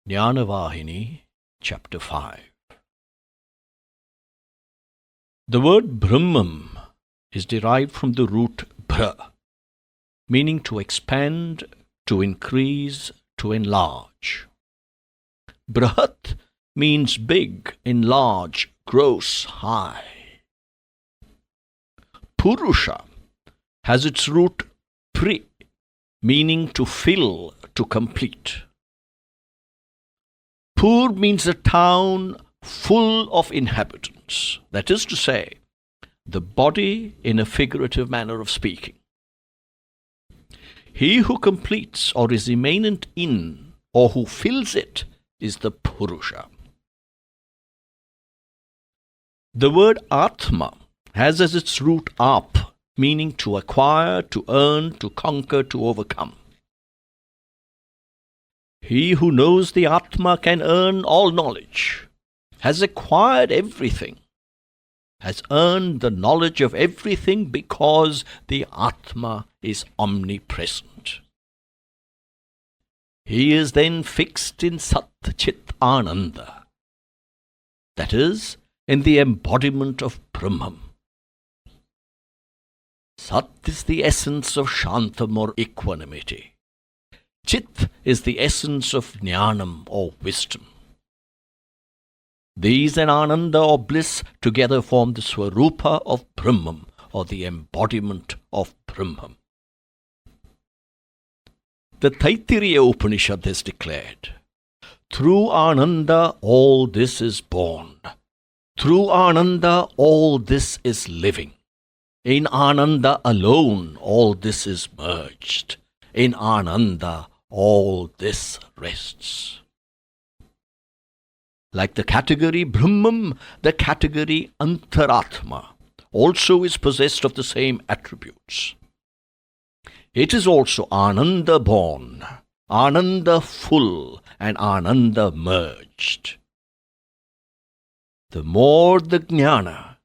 Vahini, Chapter 5. The word Brahman is derived from the root bra, meaning to expand, to increase, to enlarge. Brahat means big, enlarge, gross, high. Purusha has its root pri, meaning to fill, to complete. Pur means a town full of inhabitants, that is to say, the body in a figurative manner of speaking. He who completes or is immanent in, or who fills it, is the Purusha. The word Atma has as its root ap, meaning to acquire, to earn, to conquer, to overcome. He who knows the Atma can earn all knowledge, has acquired everything, has earned the knowledge of everything because the Atma is omnipresent. He is then fixed in Sat Chit Ananda, that is, in the embodiment of Brahman. Sat is the essence of Shantam or equanimity. Chit is the essence of Jnanam or wisdom. These and Ananda or bliss together form the Swarupa of Brahman or the embodiment of Brahman. The Taittiriya Upanishad has declared, through Ananda all this is born. Through Ananda all this is living. In Ananda alone all this is merged. In Ananda all this rests. Like the category Brahman, the category Antaratma also is possessed of the same attributes. It is also Ananda born, Ananda full, and Ananda merged. The more the Jnana,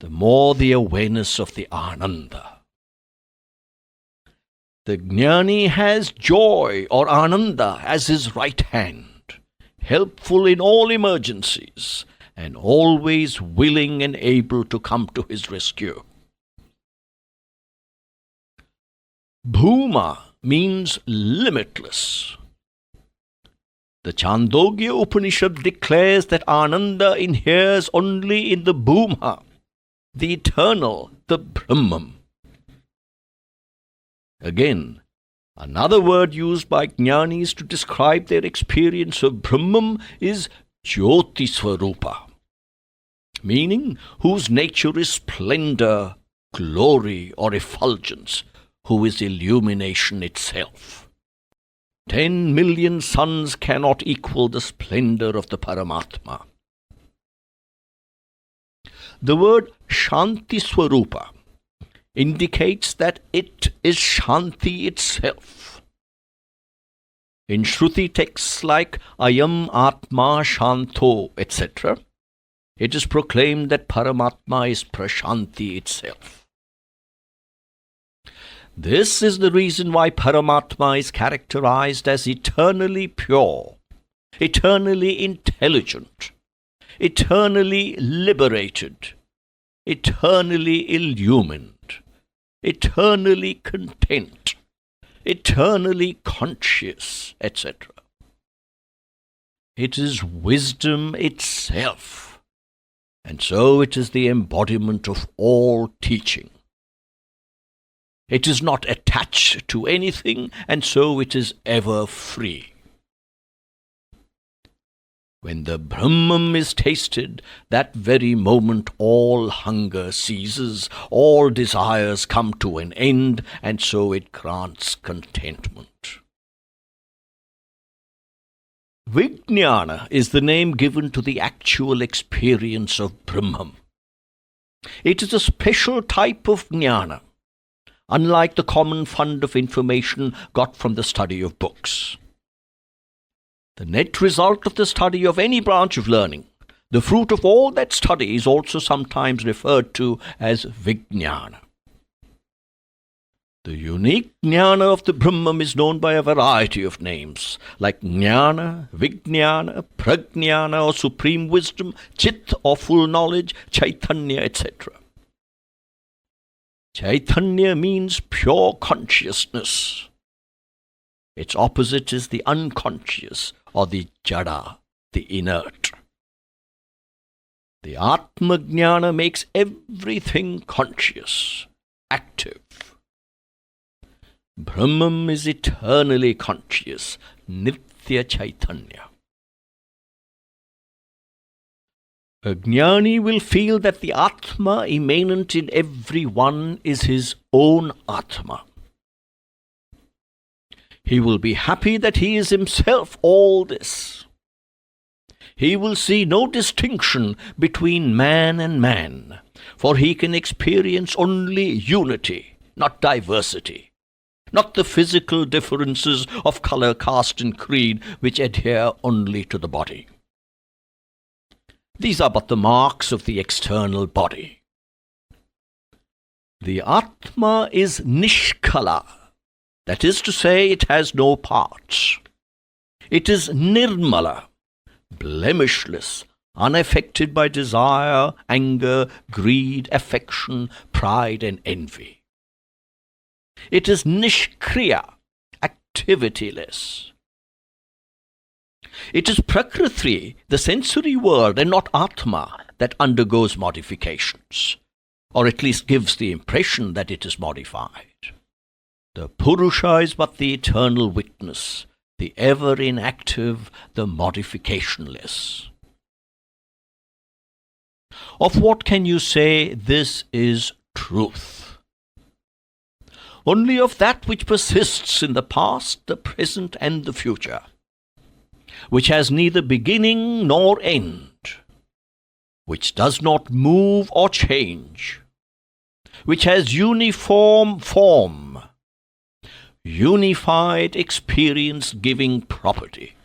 the more the awareness of the Ananda. The Jnani has joy or Ananda as his right hand, helpful in all emergencies, and always willing and able to come to his rescue. Bhuma means limitless. The Chandogya Upanishad declares that Ananda inheres only in the Bhuma, the eternal, the Brahman. Again, another word used by Jnanis to describe their experience of Brahman is Jyoti Swarupa, meaning whose nature is splendor, glory, or effulgence, who is illumination itself. 10 million suns cannot equal the splendor of the Paramatma. The word Shanti Swarupa indicates that it is Shanti itself. In Shruti texts like Ayam Atma Shanto, etc., it is proclaimed that Paramatma is Prashanti itself. This is the reason why Paramatma is characterized as eternally pure, eternally intelligent, eternally liberated, eternally illumined, eternally content, eternally conscious, etc. It is wisdom itself, and so it is the embodiment of all teaching. It is not attached to anything, and so it is ever free. When the Brahman is tasted, that very moment all hunger ceases, all desires come to an end, and so it grants contentment. Vijnana is the name given to the actual experience of Brahman. It is a special type of jnana, unlike the common fund of information got from the study of books. The net result of the study of any branch of learning, the fruit of all that study, is also sometimes referred to as Vijnana. The unique jnana of the Brahman is known by a variety of names, like jnana, vijnana, prajnana or supreme wisdom, chit or full knowledge, chaitanya, etc. Chaitanya means pure consciousness. Its opposite is the unconscious or the jada, the inert. The Atma Jnana makes everything conscious, active. Brahman is eternally conscious, Nitya Chaitanya. A jnani will feel that the Atma immanent in every one is his own Atma. He will be happy that he is himself all this. He will see no distinction between man and man, for he can experience only unity, not diversity, not the physical differences of color, caste and creed which adhere only to the body. These are but the marks of the external body. The Atma is Nishkala, that is to say, it has no parts. It is Nirmala, blemishless, unaffected by desire, anger, greed, affection, pride and envy. It is Nishkriya, activityless. It is Prakriti, the sensory world, and not Atma, that undergoes modifications, or at least gives the impression that it is modified. The Purusha is but the eternal witness, the ever inactive, the modificationless. Of what can you say this is truth? Only of that which persists in the past, the present, and the future, which has neither beginning nor end, which does not move or change, which has uniform form, unified experience-giving property.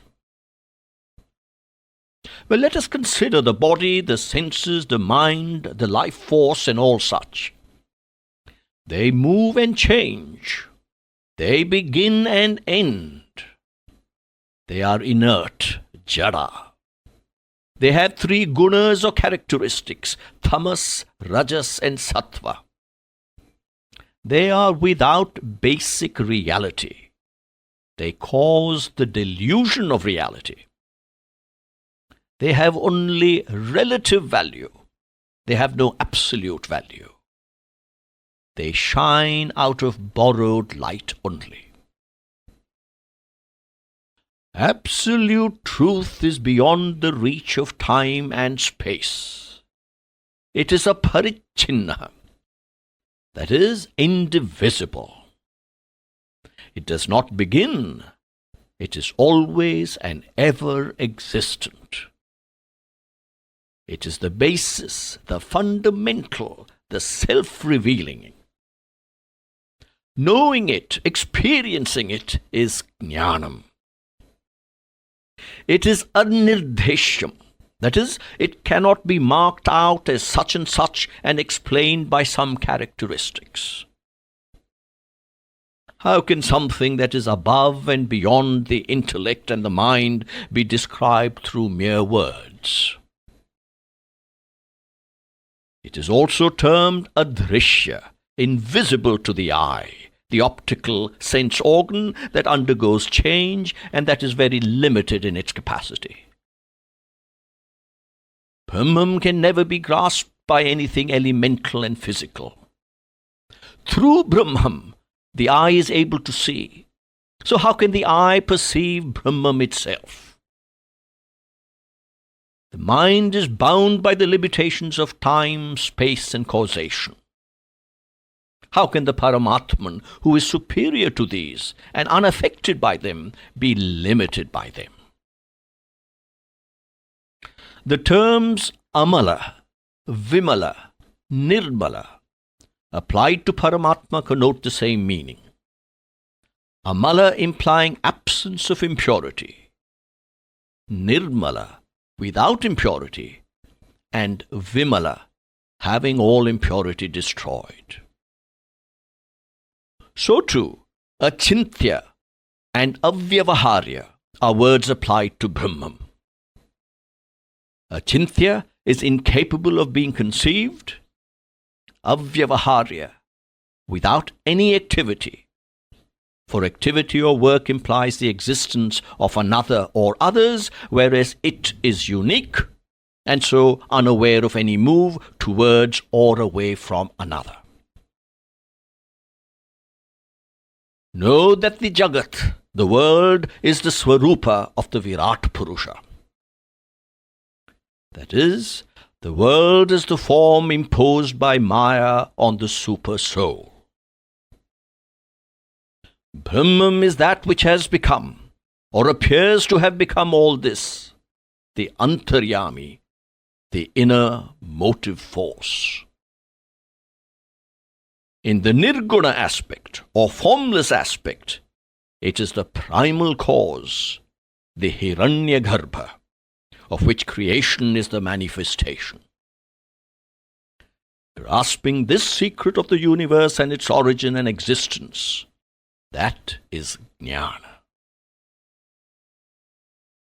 Well, let us consider the body, the senses, the mind, the life force, and all such. They move and change. They begin and end. They are inert, jada. They have three gunas or characteristics, tamas, rajas, and sattva. They are without basic reality. They cause the delusion of reality. They have only relative value. They have no absolute value. They shine out of borrowed light only. Absolute truth is beyond the reach of time and space. It is a parichinna, that is, indivisible. It does not begin. It is always and ever existent. It is the basis, the fundamental, the self-revealing. Knowing it, experiencing it, is jnanam. It is anirdesham, that is, it cannot be marked out as such and explained by some characteristics. How can something that is above and beyond the intellect and the mind be described through mere words? It is also termed adrishya, invisible to the eye, the optical sense organ that undergoes change and that is very limited in its capacity. Brahman can never be grasped by anything elemental and physical. Through Brahman, the eye is able to see. So how can the eye perceive Brahman itself? The mind is bound by the limitations of time, space, and causation. How can the Paramatman, who is superior to these and unaffected by them, be limited by them? The terms Amala, Vimala, Nirmala, applied to Paramatma, connote the same meaning. Amala implying absence of impurity, Nirmala without impurity, and Vimala having all impurity destroyed. So too, achintya and avyavaharya are words applied to Brahman. Achintya is incapable of being conceived, avyavaharya, without any activity. For activity or work implies the existence of another or others, whereas it is unique, and so unaware of any move towards or away from another. Know that the Jagat, the world, is the Swarupa of the Virat Purusha. That is, the world is the form imposed by Maya on the Super Soul. Brahman is that which has become, or appears to have become all this, the Antaryami, the inner motive force. In the Nirguna aspect, or formless aspect, it is the primal cause, the Hiranyagarbha, of which creation is the manifestation. Grasping this secret of the universe and its origin and existence, that is Jnana.